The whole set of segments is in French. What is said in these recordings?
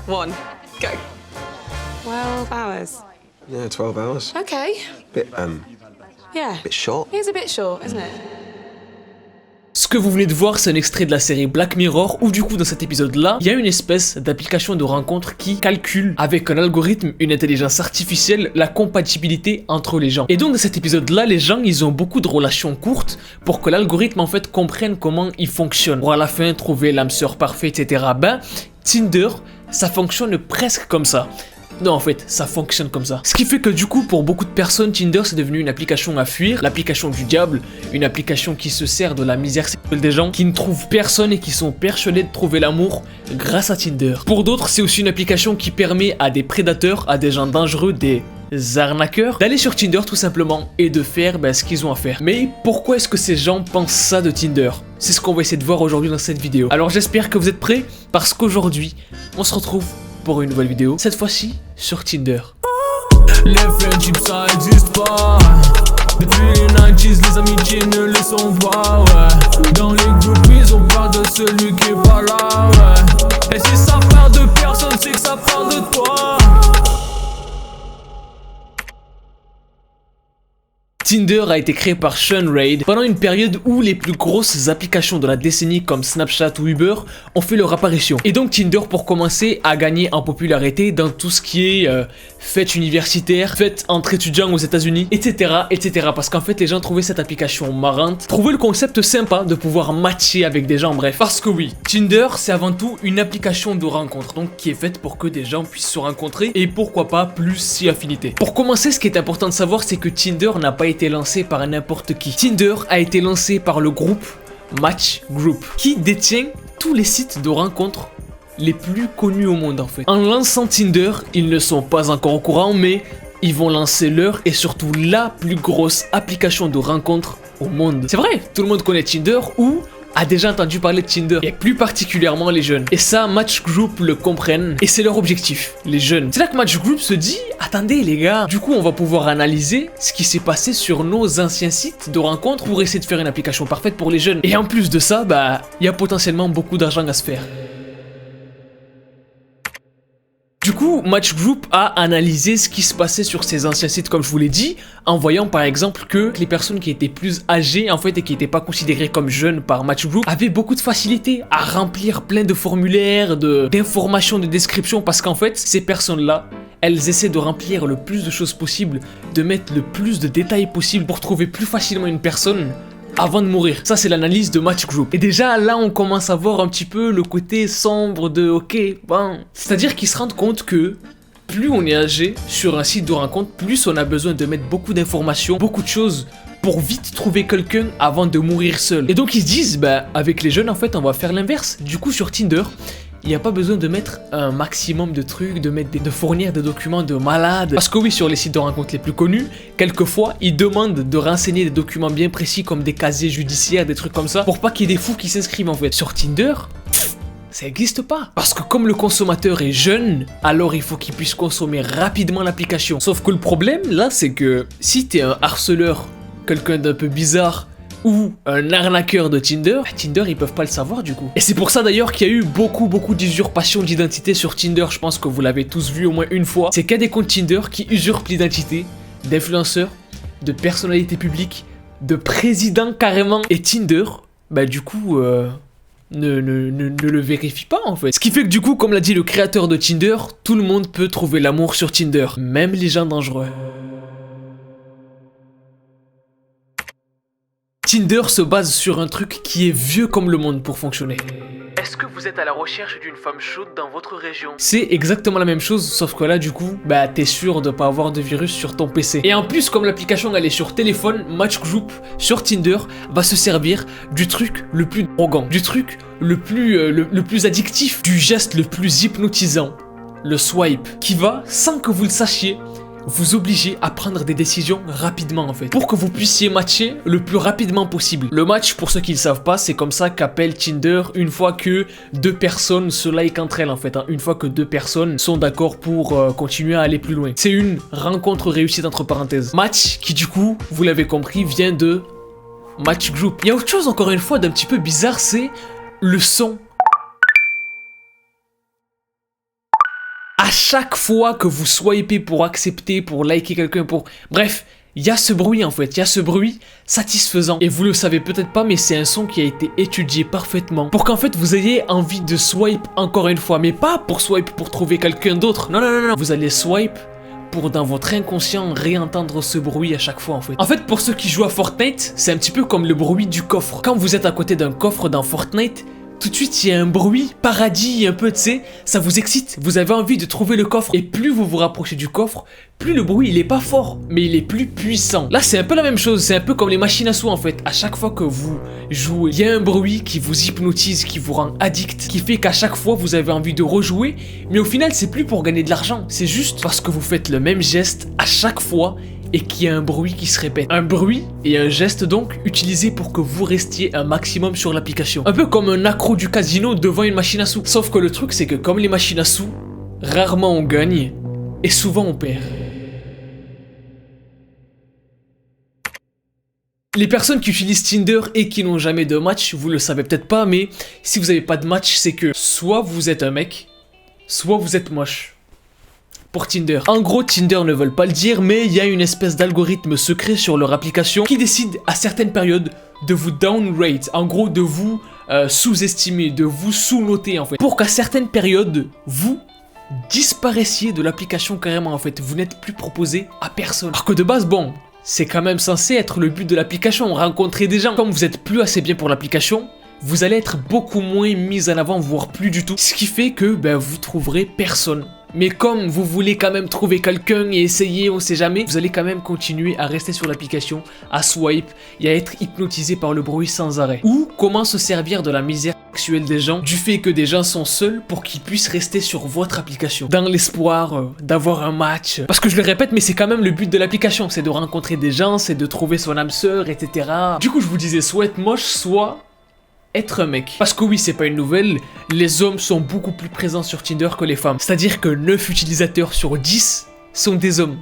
1, go. 12 hours. Yeah, 12 hours. Okay. Yeah. Bit short. It is a bit short, isn't it? Ce que vous venez de voir, c'est un extrait de la série Black Mirror où du coup dans cet épisode-là, il y a une espèce d'application de rencontre qui calcule avec un algorithme, une intelligence artificielle, la compatibilité entre les gens. Et donc dans cet épisode-là, les gens, ils ont beaucoup de relations courtes pour que l'algorithme en fait comprenne comment il fonctionne. Pour à la fin trouver l'âme sœur parfaite, etc. Ben, Tinder, ça fonctionne presque comme ça. Non, en fait, ça fonctionne comme ça. Ce qui fait que du coup, pour beaucoup de personnes, Tinder c'est devenu une application à fuir, l'application du diable, une application qui se sert de la misère sexuelle des gens, qui ne trouvent personne et qui sont persuadés de trouver l'amour grâce à Tinder. Pour d'autres, c'est aussi une application qui permet à des prédateurs, à des gens dangereux, des arnaqueurs, d'aller sur Tinder tout simplement et de faire ce qu'ils ont à faire. Mais pourquoi est-ce que ces gens pensent ça de Tinder? C'est ce qu'on va essayer de voir aujourd'hui dans cette vidéo. Alors j'espère que vous êtes prêts parce qu'aujourd'hui, on se retrouve pour une nouvelle vidéo, cette fois-ci sur Tinder. Les friendships ça existe pas. Depuis les 90s, les amitiés ne le sont pas, ouais. Dans les groupies, on parle de celui qui est pas là, ouais. Et si ça parle de personne, c'est que ça parle de toi. Tinder a été créé par Sean Reid pendant une période où les plus grosses applications de la décennie comme Snapchat ou Uber ont fait leur apparition. Et donc Tinder, pour commencer, a gagné en popularité dans tout ce qui est fêtes universitaires, fêtes entre étudiants aux États-Unis, etc., etc. Parce qu'en fait, les gens trouvaient cette application marrante, trouvaient le concept sympa de pouvoir matcher avec des gens, bref. Parce que oui, Tinder, c'est avant tout une application de rencontre, donc qui est faite pour que des gens puissent se rencontrer et pourquoi pas plus si affinité. Pour commencer, ce qui est important de savoir, c'est que Tinder n'a pas été lancé par n'importe qui. Tinder a été lancé par le groupe Match Group, qui détient tous les sites de rencontres les plus connus au monde en fait. En lançant Tinder, ils ne sont pas encore au courant, mais ils vont lancer leur et surtout la plus grosse application de rencontres au monde. C'est vrai, tout le monde connaît Tinder ou a déjà entendu parler de Tinder, et plus particulièrement les jeunes. Et ça, Match Group le comprennent, et c'est leur objectif, les jeunes. C'est là que Match Group se dit, attendez les gars, du coup on va pouvoir analyser ce qui s'est passé sur nos anciens sites de rencontres pour essayer de faire une application parfaite pour les jeunes. Et en plus de ça, il y a potentiellement beaucoup d'argent à se faire. Du coup, Match Group a analysé ce qui se passait sur ces anciens sites, comme je vous l'ai dit, en voyant par exemple que les personnes qui étaient plus âgées en fait et qui n'étaient pas considérées comme jeunes par Match Group avaient beaucoup de facilité à remplir plein de formulaires, d'informations, de descriptions, parce qu'en fait, ces personnes-là, elles essaient de remplir le plus de choses possible, de mettre le plus de détails possible pour trouver plus facilement une personne avant de mourir. Ça, c'est l'analyse de Match Group. Et déjà, là, on commence à voir un petit peu le côté sombre de ok, bon. C'est-à-dire qu'ils se rendent compte que plus on est âgé sur un site de rencontre, plus on a besoin de mettre beaucoup d'informations, beaucoup de choses pour vite trouver quelqu'un avant de mourir seul. Et donc, ils se disent, avec les jeunes, en fait, on va faire l'inverse. Du coup, sur Tinder, il n'y a pas besoin de mettre un maximum de trucs, de fournir des documents de malade. Parce que oui, sur les sites de rencontres les plus connus, quelquefois, ils demandent de renseigner des documents bien précis comme des casiers judiciaires, des trucs comme ça, pour pas qu'il y ait des fous qui s'inscrivent en fait. Sur Tinder, ça n'existe pas. Parce que comme le consommateur est jeune, alors il faut qu'il puisse consommer rapidement l'application. Sauf que le problème, là, c'est que si t'es un harceleur, quelqu'un d'un peu bizarre, ou un arnaqueur de Tinder, Tinder ils peuvent pas le savoir du coup. Et c'est pour ça d'ailleurs qu'il y a eu beaucoup d'usurpation d'identité sur Tinder, je pense que vous l'avez tous vu au moins une fois. C'est qu'il y a des comptes Tinder qui usurpent l'identité d'influenceurs, de personnalités publiques, de présidents carrément. Et Tinder, du coup, ne le vérifie pas en fait. Ce qui fait que du coup, comme l'a dit le créateur de Tinder, tout le monde peut trouver l'amour sur Tinder, même les gens dangereux. Tinder se base sur un truc qui est vieux comme le monde pour fonctionner. Est-ce que vous êtes à la recherche d'une femme chaude dans votre région? C'est exactement la même chose, sauf que là du coup, t'es sûr de pas avoir de virus sur ton PC. Et en plus, comme l'application elle est sur téléphone, Match Group sur Tinder va se servir du truc le plus drogant, du truc le plus addictif, du geste le plus hypnotisant, le swipe, qui va, sans que vous le sachiez, vous obligez à prendre des décisions rapidement en fait, pour que vous puissiez matcher le plus rapidement possible. Le match, pour ceux qui ne savent pas, c'est comme ça qu'appelle Tinder une fois que deux personnes se like entre elles en fait, une fois que deux personnes sont d'accord pour continuer à aller plus loin. C'est une rencontre réussie entre parenthèses. Match qui du coup, vous l'avez compris, vient de Match Group. Il y a autre chose encore une fois d'un petit peu bizarre, c'est le son. À chaque fois que vous swipez pour accepter, pour liker quelqu'un, pour... Bref, il y a ce bruit en fait, il y a ce bruit satisfaisant. Et vous le savez peut-être pas, mais c'est un son qui a été étudié parfaitement pour qu'en fait vous ayez envie de swipe encore une fois. Mais pas pour swipe pour trouver quelqu'un d'autre. Non, non, non, non. Vous allez swipe pour dans votre inconscient réentendre ce bruit à chaque fois en fait. En fait, pour ceux qui jouent à Fortnite, c'est un petit peu comme le bruit du coffre. Quand vous êtes à côté d'un coffre dans Fortnite, tout de suite il y a un bruit paradis un peu, tu sais, ça vous excite, vous avez envie de trouver le coffre. Et plus vous vous rapprochez du coffre, plus le bruit il est pas fort, mais il est plus puissant. Là c'est un peu la même chose, c'est un peu comme les machines à sous en fait. À chaque fois que vous jouez, il y a un bruit qui vous hypnotise, qui vous rend addict, qui fait qu'à chaque fois vous avez envie de rejouer. Mais au final c'est plus pour gagner de l'argent, c'est juste parce que vous faites le même geste à chaque fois et qu'il y a un bruit qui se répète. Un bruit et un geste donc utilisé pour que vous restiez un maximum sur l'application. Un peu comme un accro du casino devant une machine à sous. Sauf que le truc c'est que comme les machines à sous, rarement on gagne et souvent on perd. Les personnes qui utilisent Tinder et qui n'ont jamais de match, vous le savez peut-être pas, mais si vous n'avez pas de match, c'est que soit vous êtes un mec, soit vous êtes moche. Pour Tinder. En gros, Tinder ne veulent pas le dire, mais il y a une espèce d'algorithme secret sur leur application qui décide à certaines périodes de vous downrate, en gros de vous sous-estimer, de vous sous-noter en fait, pour qu'à certaines périodes, vous disparaissez de l'application carrément en fait, vous n'êtes plus proposé à personne. Alors que de base, bon, c'est quand même censé être le but de l'application, rencontrer des gens. Comme vous êtes plus assez bien pour l'application, vous allez être beaucoup moins mis en avant, voire plus du tout. Ce qui fait que vous trouverez personne. Mais comme vous voulez quand même trouver quelqu'un et essayer, on sait jamais, vous allez quand même continuer à rester sur l'application, à swipe et à être hypnotisé par le bruit sans arrêt. Ou comment se servir de la misère sexuelle des gens, du fait que des gens sont seuls pour qu'ils puissent rester sur votre application, dans l'espoir d'avoir un match. Parce que je le répète, mais c'est quand même le but de l'application, c'est de rencontrer des gens, c'est de trouver son âme sœur, etc. Du coup, je vous disais, soit être moche, soit être un mec. Parce que oui, c'est pas une nouvelle, les hommes sont beaucoup plus présents sur Tinder que les femmes. C'est-à-dire que 9 utilisateurs sur 10 sont des hommes.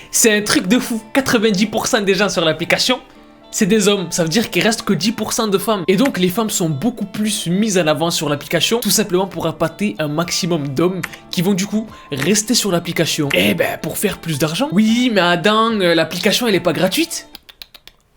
C'est un truc de fou. 90% des gens sur l'application, c'est des hommes. Ça veut dire qu'il reste que 10% de femmes. Et donc les femmes sont beaucoup plus mises en avant sur l'application, tout simplement pour appâter un maximum d'hommes qui vont du coup rester sur l'application. Et pour faire plus d'argent. Oui, mais Adam, l'application elle est pas gratuite.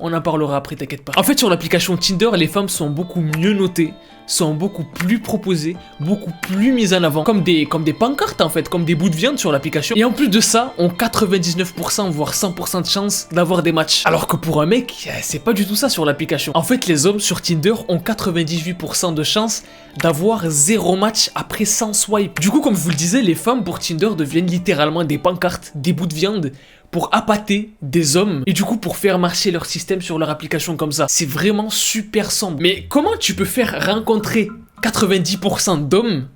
On en parlera après, t'inquiète pas. En fait, sur l'application Tinder, les femmes sont beaucoup mieux notées, sont beaucoup plus proposées, beaucoup plus mises en avant, comme des pancartes en fait, comme des bouts de viande sur l'application. Et en plus de ça, ont 99% voire 100% de chance d'avoir des matchs. Alors que pour un mec, c'est pas du tout ça sur l'application. En fait, les hommes sur Tinder ont 98% de chance d'avoir 0 match après 100 swipes. Du coup, comme je vous le disais, les femmes pour Tinder deviennent littéralement des pancartes, des bouts de viande, pour appâter des hommes et du coup pour faire marcher leur système sur leur application comme ça. C'est vraiment super sombre. Mais comment tu peux faire rencontrer 90% d'hommes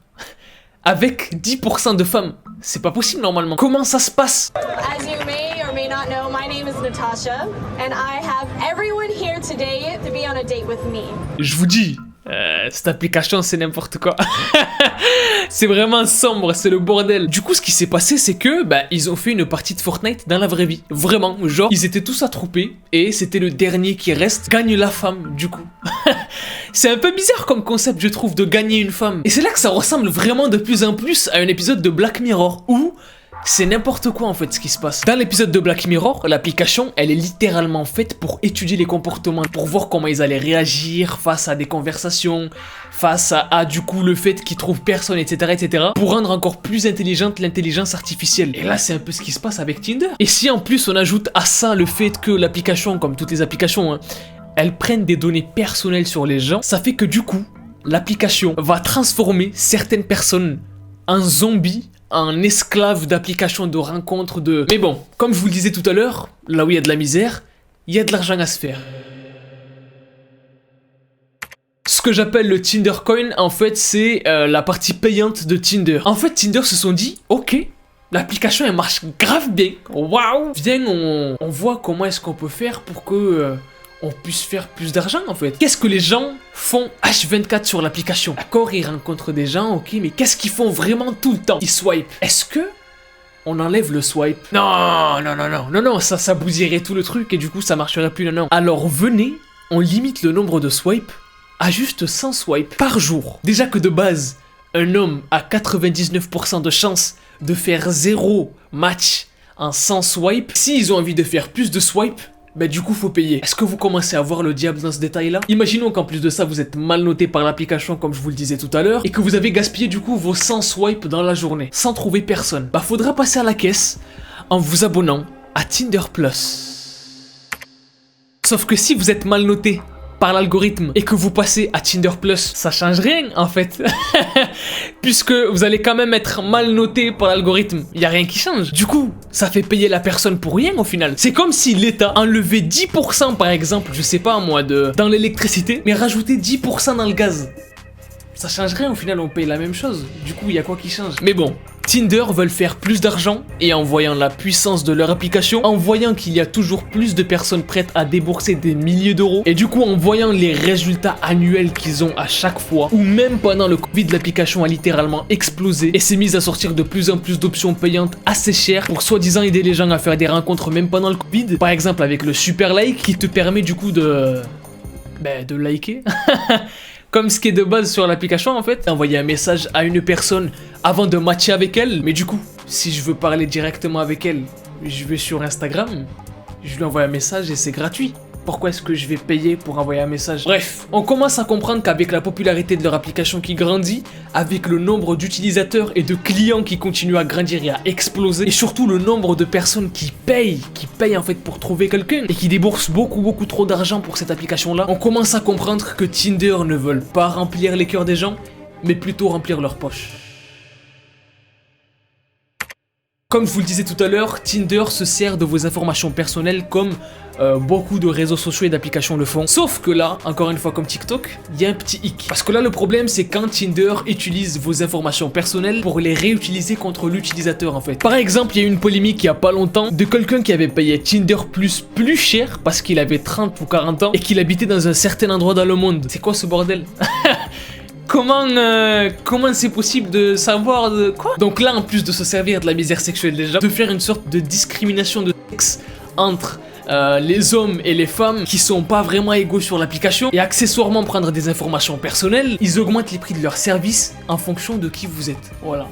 avec 10% de femmes? C'est pas possible normalement. Comment ça se passe? As you may or may not know, my name is Natasha and I have everyone here today to be on a date with me. Je vous dis, cette application c'est n'importe quoi. C'est vraiment sombre, c'est le bordel. Du coup ce qui s'est passé c'est que ils ont fait une partie de Fortnite dans la vraie vie. Vraiment, genre ils étaient tous attroupés et c'était le dernier qui reste gagne la femme du coup. C'est un peu bizarre comme concept je trouve de gagner une femme. Et c'est là que ça ressemble vraiment de plus en plus à un épisode de Black Mirror où c'est n'importe quoi en fait ce qui se passe. Dans l'épisode de Black Mirror, l'application elle est littéralement faite pour étudier les comportements, pour voir comment ils allaient réagir face à des conversations, face à du coup le fait qu'ils trouvent personne, etc., pour rendre encore plus intelligente l'intelligence artificielle. Et là c'est un peu ce qui se passe avec Tinder. Et si en plus on ajoute à ça le fait que l'application, comme toutes les applications, elles prennent des données personnelles sur les gens, ça fait que du coup l'application va transformer certaines personnes en zombies, en esclave d'applications de rencontres de... Mais bon, comme je vous le disais tout à l'heure, là où il y a de la misère, il y a de l'argent à se faire. Ce que j'appelle le Tinder Coin, en fait, c'est la partie payante de Tinder. En fait, Tinder se sont dit, ok, l'application elle marche grave bien, waouh, viens on voit comment est-ce qu'on peut faire pour que... on puisse faire plus d'argent en fait. Qu'est-ce que les gens font H24 sur l'application? D'accord, ils rencontrent des gens, ok, mais qu'est-ce qu'ils font vraiment tout le temps? Ils swipent. Est-ce que on enlève le swipe? Non, ça bousillerait tout le truc et du coup ça marcherait plus, non. Alors venez, on limite le nombre de swipes à juste 100 swipes par jour. Déjà que de base, un homme a 99% de chance de faire 0 match en 100 swipes. S'ils ont envie de faire plus de swipes, bah du coup faut payer. Est-ce que vous commencez à voir le diable dans ce détail là? Imaginons qu'en plus de ça vous êtes mal noté par l'application comme je vous le disais tout à l'heure et que vous avez gaspillé du coup vos 100 swipes dans la journée sans trouver personne. Bah faudra passer à la caisse en vous abonnant à Tinder Plus. Sauf que si vous êtes mal noté par l'algorithme et que vous passez à Tinder Plus, ça change rien en fait. Puisque vous allez quand même être mal noté par l'algorithme, il y a rien qui change. Du coup, ça fait payer la personne pour rien au final. C'est comme si l'État enlevait 10% par exemple, je sais pas moi, dans l'électricité, mais rajoutait 10% dans le gaz. Ça change rien au final, on paye la même chose. Du coup, il y a quoi qui change? Mais bon, Tinder veulent faire plus d'argent et en voyant la puissance de leur application, en voyant qu'il y a toujours plus de personnes prêtes à débourser des milliers d'euros et du coup en voyant les résultats annuels qu'ils ont à chaque fois ou même pendant le Covid, l'application a littéralement explosé et s'est mise à sortir de plus en plus d'options payantes assez chères pour soi-disant aider les gens à faire des rencontres même pendant le Covid. Par exemple avec le super like qui te permet du coup de liker. Comme ce qui est de base sur l'application en fait, envoyer un message à une personne avant de matcher avec elle. Mais du coup, si je veux parler directement avec elle, je vais sur Instagram, je lui envoie un message et c'est gratuit. Pourquoi est-ce que je vais payer pour envoyer un message? Bref, on commence à comprendre qu'avec la popularité de leur application qui grandit, avec le nombre d'utilisateurs et de clients qui continuent à grandir et à exploser, et surtout le nombre de personnes qui payent en fait pour trouver quelqu'un, et qui déboursent beaucoup trop d'argent pour cette application-là, on commence à comprendre que Tinder ne veulent pas remplir les cœurs des gens, mais plutôt remplir leurs poches. Comme je vous le disais tout à l'heure, Tinder se sert de vos informations personnelles comme beaucoup de réseaux sociaux et d'applications le font. Sauf que là, encore une fois comme TikTok, il y a un petit hic. Parce que là, le problème, c'est quand Tinder utilise vos informations personnelles pour les réutiliser contre l'utilisateur en fait. Par exemple, il y a eu une polémique il y a pas longtemps de quelqu'un qui avait payé Tinder plus cher parce qu'il avait 30 ou 40 ans et qu'il habitait dans un certain endroit dans le monde. C'est quoi ce bordel? Comment c'est possible de savoir de quoi? Donc là, en plus de se servir de la misère sexuelle des gens, de faire une sorte de discrimination de sexe entre les hommes et les femmes qui sont pas vraiment égaux sur l'application et accessoirement prendre des informations personnelles, ils augmentent les prix de leurs services en fonction de qui vous êtes. Voilà.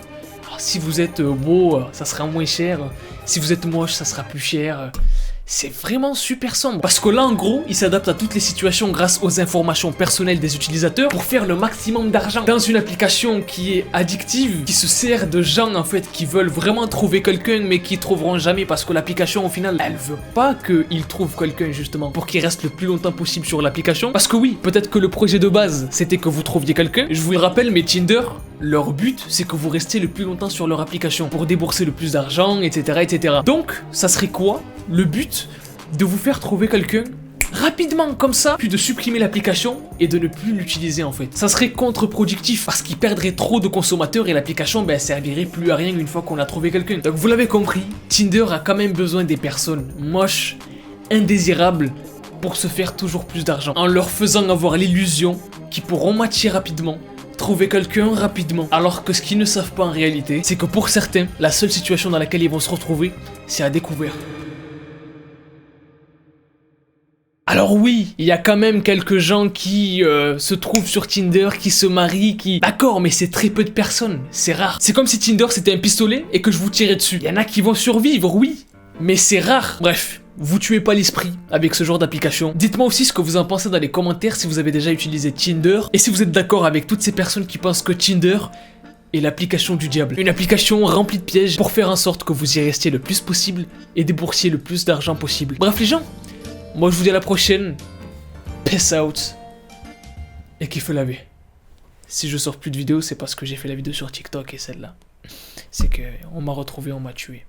Alors, si vous êtes beau, ça sera moins cher. Si vous êtes moche, ça sera plus cher. C'est vraiment super sombre. Parce que là, en gros, ils s'adaptent à toutes les situations grâce aux informations personnelles des utilisateurs pour faire le maximum d'argent. Dans une application qui est addictive, qui se sert de gens en fait qui veulent vraiment trouver quelqu'un mais qui trouveront jamais parce que l'application au final, elle veut pas qu'ils trouvent quelqu'un justement pour qu'il reste le plus longtemps possible sur l'application. Parce que oui, peut-être que le projet de base, c'était que vous trouviez quelqu'un. Je vous le rappelle, mais Tinder, leur but, c'est que vous restiez le plus longtemps sur leur application pour débourser le plus d'argent, etc., etc. Donc, ça serait quoi le but de vous faire trouver quelqu'un rapidement comme ça, puis de supprimer l'application et de ne plus l'utiliser en fait. Ça serait contre-productif parce qu'il perdrait trop de consommateurs et l'application servirait plus à rien une fois qu'on a trouvé quelqu'un. Donc vous l'avez compris, Tinder a quand même besoin des personnes moches, indésirables, pour se faire toujours plus d'argent. En leur faisant avoir l'illusion qu'ils pourront matcher rapidement, trouver quelqu'un rapidement. Alors que ce qu'ils ne savent pas en réalité, c'est que pour certains, la seule situation dans laquelle ils vont se retrouver, c'est à découvert. Alors oui, il y a quand même quelques gens qui se trouvent sur Tinder, qui se marient, qui... D'accord, mais c'est très peu de personnes, c'est rare. C'est comme si Tinder c'était un pistolet et que je vous tirais dessus. Il y en a qui vont survivre, oui, mais c'est rare. Bref, vous tuez pas l'esprit avec ce genre d'application. Dites-moi aussi ce que vous en pensez dans les commentaires si vous avez déjà utilisé Tinder et si vous êtes d'accord avec toutes ces personnes qui pensent que Tinder est l'application du diable. Une application remplie de pièges pour faire en sorte que vous y restiez le plus possible et déboursiez le plus d'argent possible. Bref les gens, moi je vous dis à la prochaine, peace out, et kiffez la vie. Si je sors plus de vidéos, c'est parce que j'ai fait la vidéo sur TikTok et celle-là. C'est que on m'a retrouvé, on m'a tué.